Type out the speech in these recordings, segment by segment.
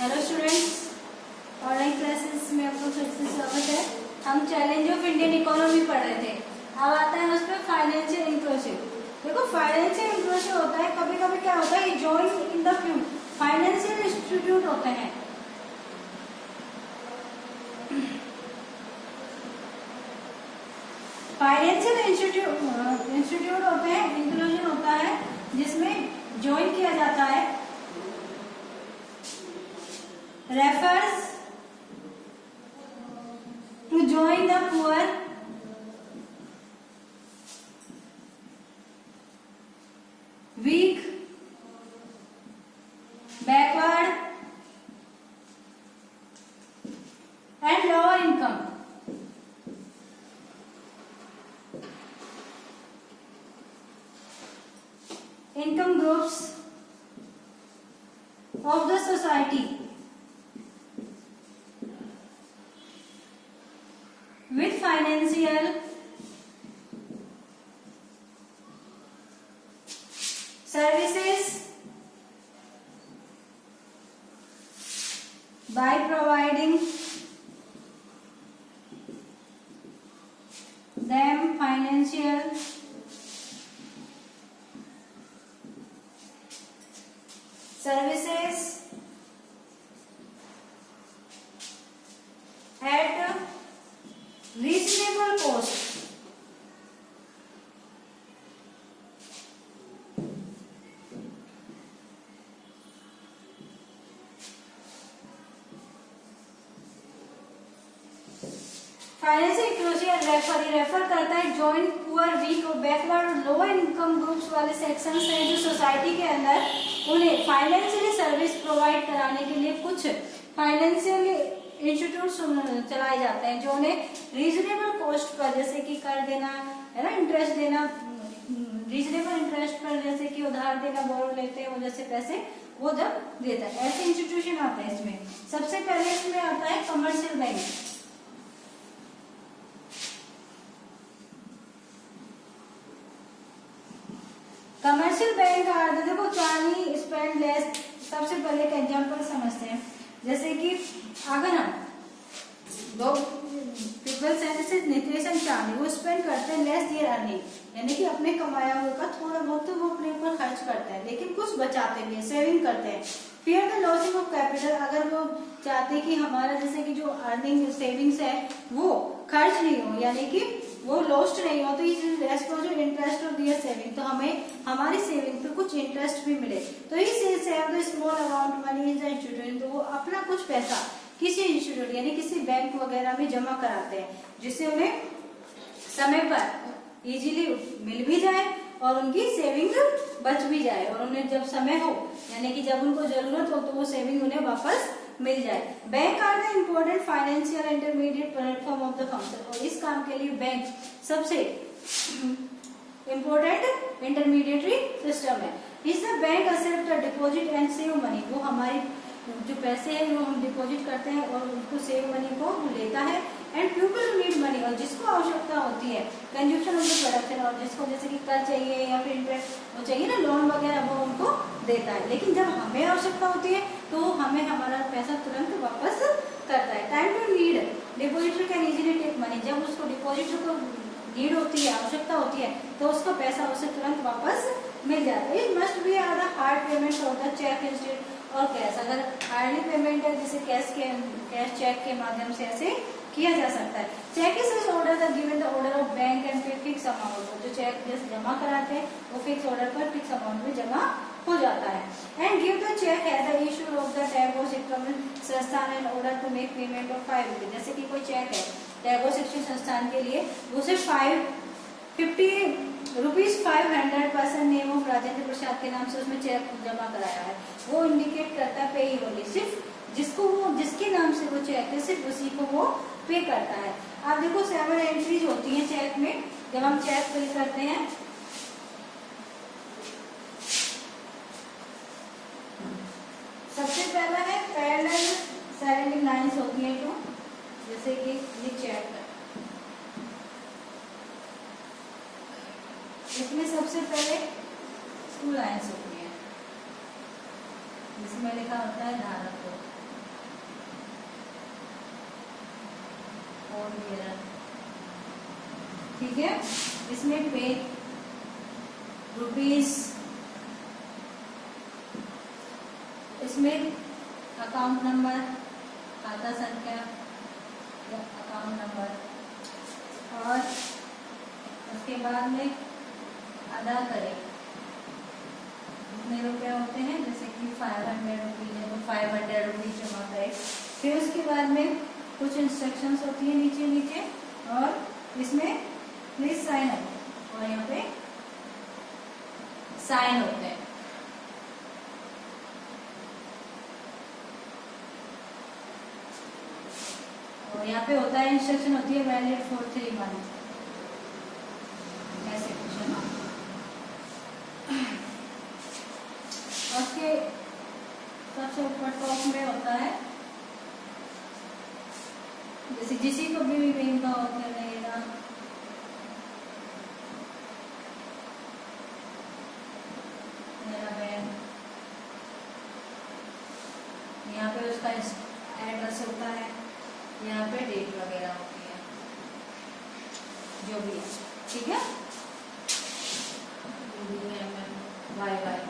Hello students, online classes में आपको फिर से स्वागत है। हम चैलेंज ऑफ इंडियन इकोनॉमी पढ़ रहे थे। अब आता है उसमें फाइनेंशियल इंक्लूसिव। देखो, फाइनेंशियल इंक्लूसिव होता है, कभी कभी क्या होता है, join in the few financial institute होते हैं। फाइनेंशियल इंस्टीट्यूट होते हैं, इंक्लूजन होता है जिसमें ज्वाइन किया जाता है। refers to join the poor, weak, backward and lower income groups of the society with financial services by providing them financial services at reasonable cost. Financial inclusion refer करता है जॉइंट पुअर, वीक और backward lower income groups वाले sections हैं जो society के अंदर उन्हें financially service provide कराने के लिए कुछ फाइनेंशियल इंस्टीट्यूट चलाए जाते हैं जो उन्हें रीजनेबल कॉस्ट पर, जैसे कि कर देना है ना, इंटरेस्ट देना, रीजनेबल इंटरेस्ट पर, जैसे कि उधार देना, बोरो लेते हैं वजह से पैसे वो जब देता है, ऐसे इंस्टीट्यूशन आता है। इसमें सबसे पहले इसमें आता है कमर्शियल बैंक। कमर्शियल बैंक का अर्थ देखो, चार्नी स्पेंड लेस। सबसे पहले एक एग्जांपल समझते हैं, जैसे कि अगर हम दो पीपल से नितेश एंड चार्नी वो स्पेंड करते हैं लेस देयर अर्निंग, यानी कि अपने कमाया हुए का थोड़ा बहुत तो वो अपने ऊपर खर्च करते हैं लेकिन कुछ बचाते भी हैं, सेविंग करते हैं। Fear the losing of capital, अगर वो चाहते कि हमारा जैसे कि जो अर्निंग सेविंग्स है वो खर्च नहीं हो, यानी कि वो लॉस्ट नहीं हो, तो इंटरेस्ट ऑफ दियर सेविंग, तो हमें हमारी सेविंग पे कुछ इंटरेस्ट भी मिले, तो इस save the small amount money in the institute, तो वो अपना कुछ पैसा किसी इंस्टीट्यूट यानी किसी बैंक वगैरह में जमा कराते हैं जिससे उन्हें समय पर इजीली मिल भी जाए और उनकी सेविंग बच भी जाए, और उन्हें जब समय हो यानी कि जब उनको जरूरत हो तो वो सेविंग उन्हें वापस मिल जाए। Bank are the important financial intermediate platform of the function, और इस काम के लिए बैंक सबसे इम्पोर्टेंट इंटरमीडिएटरी सिस्टम है। इस the bank accept deposit and save money, वो हमारी जो पैसे हैं वो हम डिपॉजिट करते हैं और उनको सेव मनी को लेता है। एंड पीपल नीड मनी, और जिसको आवश्यकता होती है कंज्यूमशन ऑफ द प्रोडक्शन, और जिसको जैसे कि कर चाहिए या फिर इंटरेस्ट वो चाहिए ना, लोन वगैरह, वो उनको देता है। लेकिन जब हमें आवश्यकता होती है तो हमें हमारा पैसा तुरंत वापस करता है। Time to need depositor can easily take money, जब उसको डिपॉजिटर को नीड होती है, आवश्यकता होती है, तो उसका पैसा उसे तुरंत वापस मिल जाता है। It must be are the hard payment of the cheque instead और कैश, अगर हार्डली पेमेंट है जिसे कैश चेक के माध्यम से ऐसे किया जा सकता है। Cheque is order the given the order of bank and pay fix amount, जो चेक जैसे जमा कराते हैं वो फिक्स ऑर्डर पर फिक्स अमाउंट में जमा हो जाता है। And give the cheque as the issue of the टैगो शिक्षण संस्थान and order to make payment of 5 rupees, जैसे कि कोई चेक है टैगो शिक्षण संस्थान के लिए, उसे 50 rupees 500 person name of Rajendra Prasad के नाम से उसमें चेक जमा कराया है, वो इंडिकेट करता है पे ओनली, सिर्फ जिसको वो जिसके नाम से वो चेक है सिर्फ उसी को वो पे करता है। आप देखो 7 एंट्रीज होती हैं चेक में, जब हम चेक फिल करते हैं। सबसे पहला है पैरेलल 7 लाइन्स होती हैं, तो जैसे कि ये चेक है, इसमें सबसे पहले 2 लाइन्स होती हैं जिसमें लिखा होता है धारक को, फोर ईयर, ठीक है। इसमें पे रुपीज, इसमें अकाउंट नंबर, खाता संख्या या अकाउंट नंबर, और उसके बाद में अदा करें कितने रुपए होते हैं, जैसे कि 500 रुपीज है तो 500 रुपीज जमा करें। फिर उसके बाद में कुछ इंस्ट्रक्शंस होती है नीचे नीचे, और इसमें प्लीज साइन अप, और यहाँ पे साइन होते हैं। और यहाँ पे होता है इंस्ट्रक्शन होती है वैलिड फॉर 3 मंथ, ऐसे कुछ है ना। उसके सबसे ऊपर टॉप में होता है, जैसे जिसी को भी बैंक का होता रहेगा, मेरा बैंक, यहाँ पे उसका एड्रेस होता है, यहाँ पे डेट वगैरह होती है, जो भी है, ठीक है। बाय।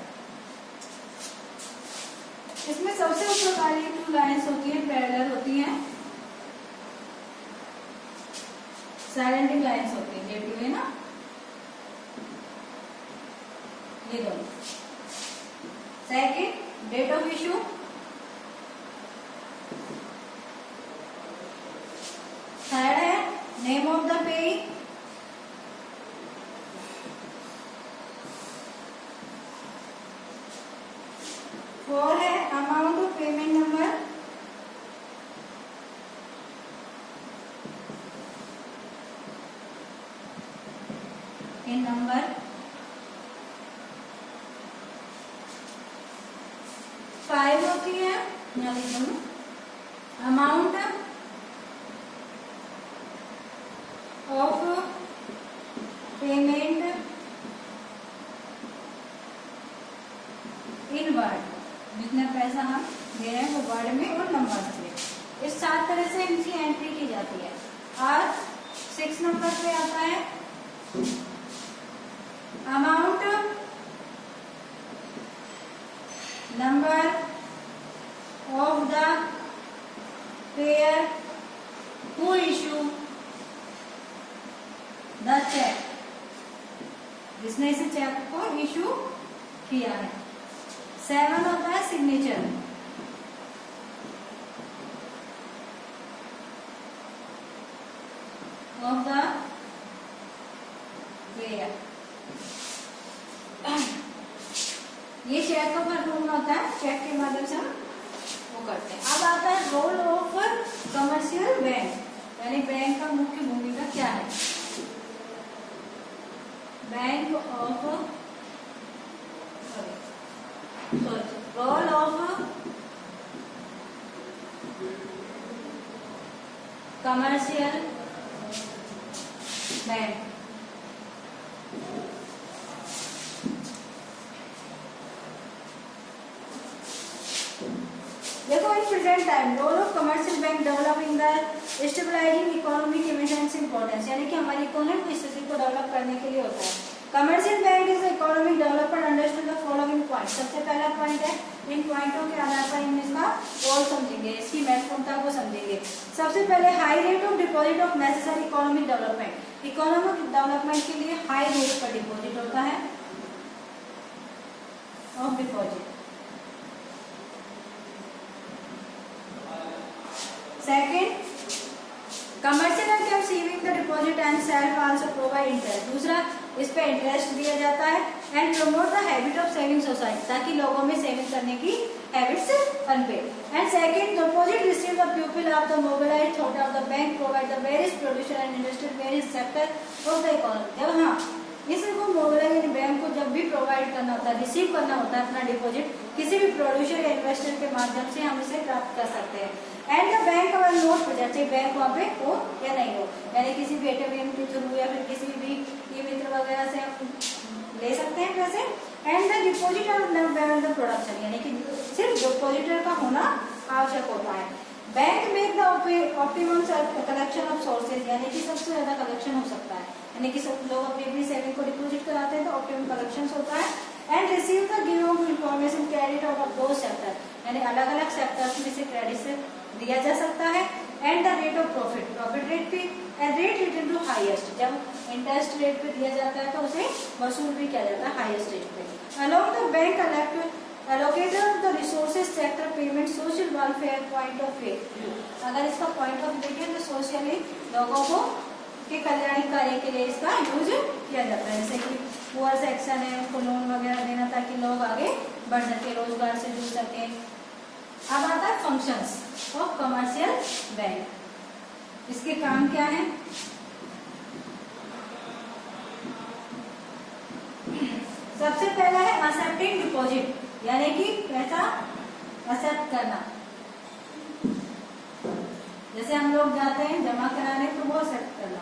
इसमें सबसे ऊपर वाली 2 लाइन्स होती हैं, पैरेलल होती हैं, साइलेंटिंग लाइन्स होती हैं, डेट है ना, ये दोनों। Second, date of issue, third है name of the payee, four है amount of payment number, in number, 5 होती है, यहाँ लिख दूँ amount of payment in word, जितना पैसा हम दे रहे हैं वो वर्ड में और नंबर में, इस 7 तरह से इनकी एंट्री की जाती है। और 6 नंबर पे आता है amount, number of the payer who issue the cheque, जिसने इसे चेक को इशू किया है। 7 होता है सिग्नेचर, ऑफ द पेयर, ये चेक का फॉर्म होता है, चेक के माध्यम से हम वो करते हैं। अब आता है रोल ऑफ कमर्शियल बैंक, यानी बैंक का मुख्य भूमिका क्या है। Bank of role of commercial bank, देखो in present time role of commercial bank developing the stabilising economic emergency importance, यानी कि हमारी इकोनॉमिक स्थिति को डेवलप करने के लिए होता है। Commercial bank is economic development understand the following point, सबसे पहला पॉइंट है, इन पॉइंटों के आधार पर हम इसका रोल समझेंगे, इसकी महत्वपूर्णता को समझेंगे। सबसे पहले high rate of deposit of necessary economic development, economic development के लिए हाई रेट पर डिपॉजिट होता है, of deposit. Second, commercial bank can saving the deposit and self also provide interest, दूसरा इस पे इंटरेस्ट दिया जाता है। And promote the habit of saving society, ताकि लोगों में सेविंग करने की हैबिट्स बनपे। And second, deposit receive the people of the mobilised thought of the bank provide the various producer and industry various sector of the economy. जब हाँ इसको mobilise यानी बैंक को जब भी प्रोवाइड करना होता है, रिसीव करना होता है अपना डिपॉजिट किसी भी प्रोड्यूसर या इन्वेस्टर के माध्यम से हम इसे प्राप्त कर सकते हैं। And the bank our note present, चाहे बैंक वहाँ पे हो या नहीं हो, यानी किसी भी एटीएम के थ्रू या फिर किसी भी ई मित्र वगैरह से हम ले सकते हैं पैसे। And the deposit of the production, यानी कि सिर्फ डिपॉजिटर का होना आवश्यक होता है। Bank make the optimum collection of sources, यानी कि सबसे ज्यादा कलेक्शन हो सकता है, यानी कि सब लोग अपनी अपनी सेविंग को डिपॉजिट कराते हैं तो ऑप्टिमम कलेक्शन होता है। And receive the given information credit out of दो सेक्टर, यानी अलग अलग सेक्टर्स में से क्रेडिट से दिया जा सकता है। And the rate of profit, profit rate भी and rate return to highest, जब इंटरेस्ट रेट पे दिया जाता है तो उसे वसूल भी किया जाता है हाईएस्ट रेट पे। Along the bank allocated the resources sector payment social welfare point of view, अगर इसका पॉइंट ऑफ देखें तो सोशली लोगों को के कल्याण कार्य के लिए इसका यूज किया जाता है, जैसे कि पुअर सेक्शन है उनको लोन वगैरह देना ताकि लोग आगे बढ़ सके, रोजगार से जुड़ सके। अब आता है फंक्शंस ऑफ कमर्शियल बैंक, इसके काम क्या है? सबसे पहला है एक्सेप्टिंग डिपॉजिट, यानी कि पैसा एक्सेप्ट करना, जैसे हम लोग जाते हैं जमा कराने तो वो एक्सेप्ट करना।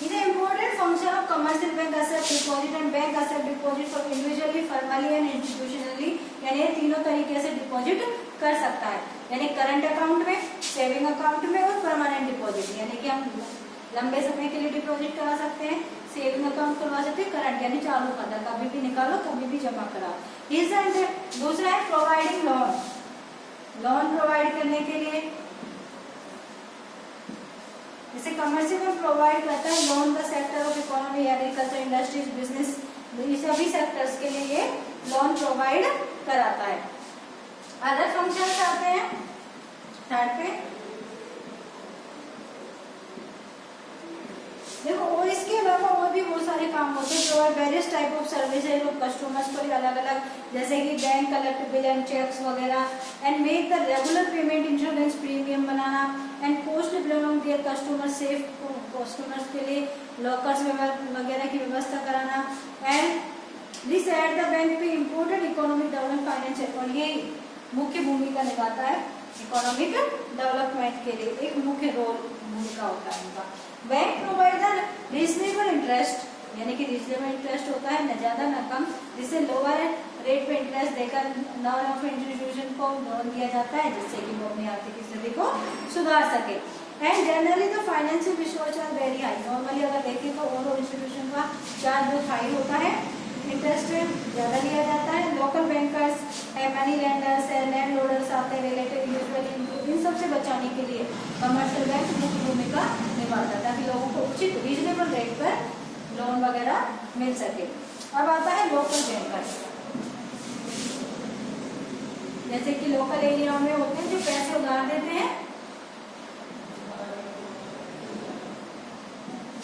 Is important function of commercial bank accept deposit and bank accept deposit for individually, formally and institutionally, यानी तीनों तरीके से डिपॉजिट कर सकता है, यानी करंट अकाउंट में, सेविंग अकाउंट में और परमानेंट डिपॉजिट, यानी कि हम लंबे समय के लिए डिपॉजिट करा सकते हैं, सेविंग अकाउंट करवा सकते हैं, करंट यानी चालू खाता, कभी भी निकालो कभी भी जमा कराओ। दूसरा है प्रोवाइडिंग लोन, लोन प्रोवाइड करने के लिए, जैसे कमर्शियल में प्रोवाइड करता है loan the sector of economy, agriculture, industries, business, ये सभी सेक्टर्स के लिए ये लोन प्रोवाइड कराता है। अदर फंक्शंस आते हैं थर्ड पे, देखो और इसके अलावा और भी बहुत सारे काम होते हैं, provide various type of services of customers को अलग अलग, जैसे कि bank collect bill and cheques वगैरह, and make the regular payment, insurance premium बनाना, and cost belong their customer safe, customers के लिए लॉकर्स वगैरह की व्यवस्था कराना, and this at the bank pay important economic development financial, और ये मुख्य भूमिका निभाता है इकोनॉमिक डेवलपमेंट के लिए, एक मुख्य रोल भूमिका होता है इनका। बैंक प्रोवाइडर रीजनेबल इंटरेस्ट, यानी कि रीजनेबल इंटरेस्ट होता है न ज्यादा न कम, जिससे लोअर रेट पे इंटरेस्ट देकर नॉन ऑफ इंस्टीट्यूशन को लोन दिया जाता है, जिससे कि वो अपनी आर्थिक स्थिति को सुधार सके। And generally the financial resource are very high, normally अगर देखें तो और इंस्टीट्यूशन का चार्ज बहुत हाई होता है, इंटरेस्ट ज्यादा लिया जाता है। लोकल बैंकर्स है, मनी लेंडर्स है, लैंड लोडर्स आते हैं रिलेटेड, यूजुअली इन सबसे बचाने के लिए कमर्शियल बैंक मुख्य भूमिका निभाता है ताकि लोगों को उचित रीजनेबल रेट पर लोन वगैरह मिल सके। अब आता है लोकल बैंकर्स, जैसे कि लोकल एरिया में होते हैं जो पैसे उधार देते हैं।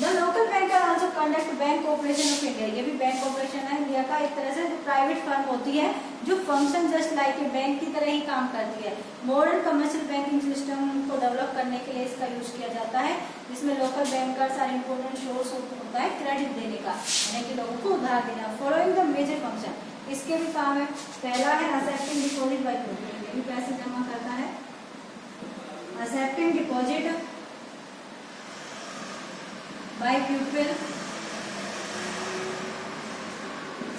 The local banker also conduct bank corporation of India, ये भी बैंक कॉर्पोरेशन है इंडिया का एक तरह से जो प्राइवेट फर्म होती है जो function just like a bank की तरह ही काम करती है। मॉडर्न कमर्शियल बैंकिंग सिस्टम को डेवलप करने के लिए इसका यूज किया जाता है, जिसमें local bankers are important source होता है क्रेडिट देने का, यानी कि लोगों को उधार देना। फॉलोइंग द मेजर फंक्शन, इसके भी काम है, पहला है एक्सेप्टिंग डिपॉजिट बाय पीपल, ये भी पैसे जमा करता है, accepting deposit by pupil,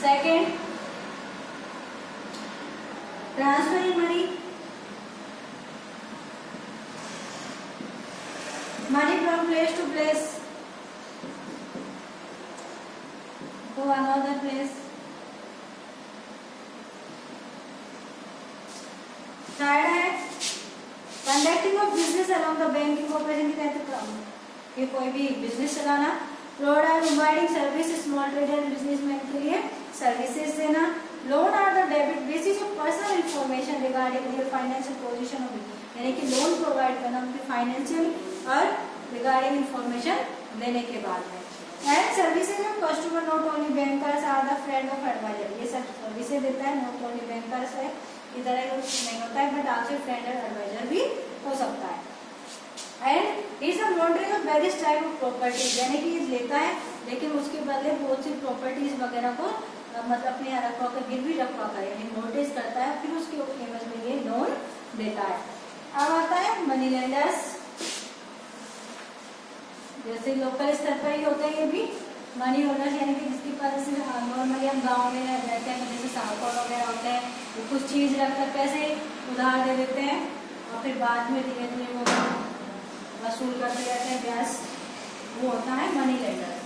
second transferring money from place to place to another place, third है conducting of business along the banking operation के तहत कि कोई भी बिजनेस चलाना, providing service small trader businessman के लिए सर्विसेज देना। Loan are the debit basis of personal information regarding their financial position of, यानी कि लोन प्रोवाइड करना उनकी फाइनेंशियल और रिगार्डिंग इंफॉर्मेशन देने के बाद है। And services of customer not only bankers are the friend of adviser, ये सब सर्विसेज देता है, नॉट ओनली बैंकर्स है इधर नहीं होता है, बट आपसे फ्रेंड और एडवाइजर भी हो सकता है। And is a laundering of various type of properties, यानी कि लेता है लेकिन उसके बदले बहुत सी प्रॉपर्टीज वगैरह को मतलब अपने यहाँ रखवा कर गिरवी रखवा कर यानी नोटिस करता है, फिर उसके एवज में ये लोन देता है। अब आता है मनी लेंडर्स, जैसे लोकल स्तर पर ही होते हैं ये भी मनी होल्डर्स, यानी कि जिसके पास नॉर्मली हम गाँव में रहते हैं जैसे साहूकार वगैरह होते हैं, वो कुछ चीज रखकर पैसे उधार दे देते हैं और फिर बाद में धीरे धीरे वो वसूल करते रहते हैं ब्याज, वो होता है money lender.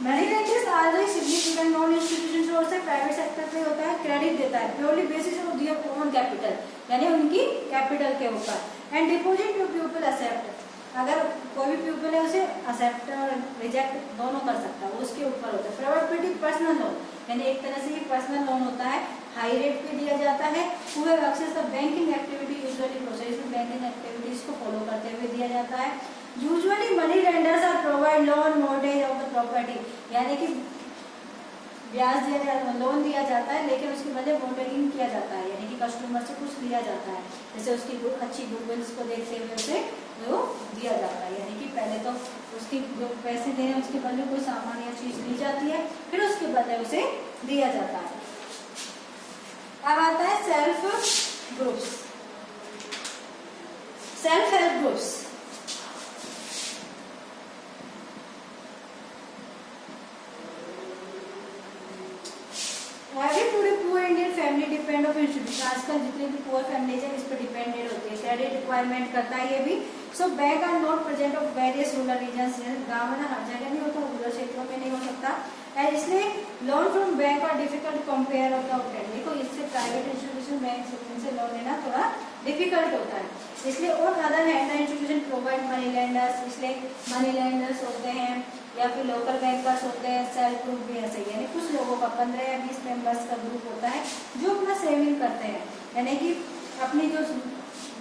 Money lenders are the significant non institution source है, प्राइवेट सेक्टर पे होता है, क्रेडिट देता है purely basis of their own capital, यानी उनकी कैपिटल के ऊपर। And deposit to people accept, अगर कोई भी पीपल है उसे एक्सेप्ट और रिजेक्ट दोनों कर सकता है, वो उसके ऊपर होता है। प्रोबेबिलिटी पर्सनल लोन, यानी एक तरह से ये पर्सनल लोन होता है, हाई रेट पे दिया जाता है। हुए access the banking activity usually process, banking activities को फॉलो करते हुए दिया जाता है। Usually money lenders are provide loan mortgage of the property, यानी कि ब्याज दिया लोन दिया जाता है लेकिन उसके बदले मॉर्गेजिंग किया जाता है, यानी कि कस्टमर से कुछ लिया जाता है, जैसे उसकी अच्छी गुडविल्स को देखते हुए उसे वो दिया जाता है, यानी कि पहले तो उसकी जो पैसे दे रहे हैं उसके बदले कोई सामान या चीज ली जाती है, फिर उसके बदले उसे दिया जाता है। अब आता है self groups, self help groups. Poor Indian family depend of institution, आजकल जितने भी पुअर फैमिलीज है इस पर डिपेंडेंट होती है, क्रेडिट रिक्वायरमेंट करता है ये भी। So bank are not present of various rural regions, गाँव में हर जगह नहीं होता, रूरल क्षेत्रों में नहीं हो सकता, एंड इसलिए loan from bank are difficult compare of the offline. देखो इससे प्राइवेट इंस्टीट्यूशन बैंक से लोन लेना थोड़ा डिफिकल्ट होता है, इसलिए और other hand institution provide money lenders, इसलिए मनी लेंडर्स होते हैं या फिर लोकल बैंकर्स होते हैं। सेल्फ ग्रुप भी ऐसे ही, यानी कुछ लोगों का 15 या 20 मेंबर्स का ग्रुप होता है जो अपना सेविंग करते हैं, यानी कि अपनी जो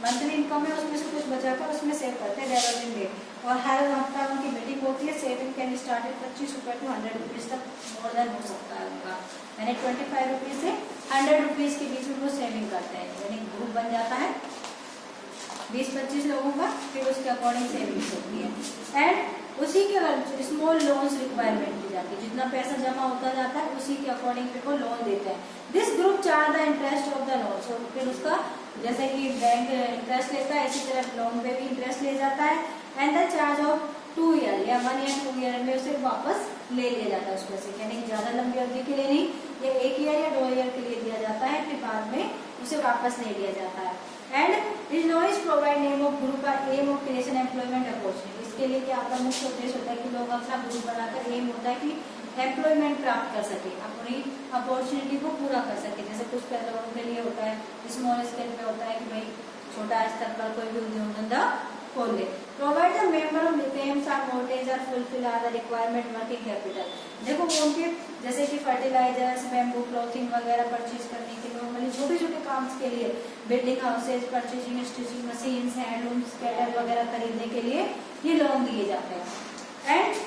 मंथली इनकम है उसमें से कुछ बचाकर उसमें सेव करते हैं डेवलपिंग डे, और हर हफ्ता उनकी मीटिंग होती है। सेविंग कैन स्टार्ट 25 रुपये टू 100 रुपीज़ तक मोर देन हो सकता है उनका, यानी 25 रुपीज़ से 100 रुपीज़ के बीच में वो सेविंग करते हैं, यानी ग्रुप बन जाता है 20-25 लोगों का, फिर उसके अकॉर्डिंग सेविंग्स होती है। एंड उसी के स्मॉल लोन्स रिक्वायरमेंट दी जाती है, जितना पैसा जमा होता जाता है उसी के अकॉर्डिंग फिर वो लोन देते हैं। This group charge the interest of the loan, so फिर उसका जैसे कि बैंक इंटरेस्ट लेता है इसी तरह लोन पे भी इंटरेस्ट ले जाता है। And the charge of 2 year या 1 या 2 ईयर में उसे वापस ले लिया जाता है उस पैसे, यानी ज़्यादा लंबी अवधि के लिए नहीं, ये 1 ईयर या 2 ईयर के लिए दिया जाता है, फिर बाद में उसे वापस ले लिया जाता है। And is no is provide name of group का aim of creation employment opportunity, इसके लिए क्या आपका मुख्य उद्देश्य होता है कि लोग अपना ग्रुप बनाकर एम होता है कि एम्प्लॉयमेंट प्राप्त कर सके, अपनी अपॉर्चुनिटी को पूरा कर सके। जैसे कुछ लोगों के लिए होता है स्मॉल स्केल पे होता है कि भाई छोटा स्तर पर कोई भी उद्योग धंधा खोल ले। Provide the member of depends are mortgage are fulfil are the requirement working capital, देखो वो उनके जैसे कि फर्टिलाइजर्स, बैम्बू क्लॉथिंग वगैरह परचेज करने के लिए, नॉर्मली छोटे छोटे काम के लिए, building houses, purchasing, stitching machines, handlooms, cattle वगैरह खरीदने के लिए ये लोन दिए जाते हैं। एंड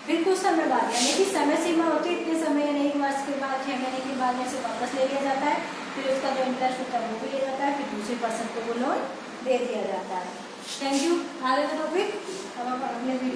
फिर कुछ समय बाद, यानी कि समय सीमा होती है इतने समय, यानी 1 वर्ष के बाद 6 महीने के बाद में से वापस ले लिया जाता है, फिर उसका जो इंटरेस्ट होता है वो भी लिया जाता है, फिर दूसरे पर्सन को वो लोन दे दिया जाता है। Thank you. आगे का टॉपिक अब हम अगले वीडियो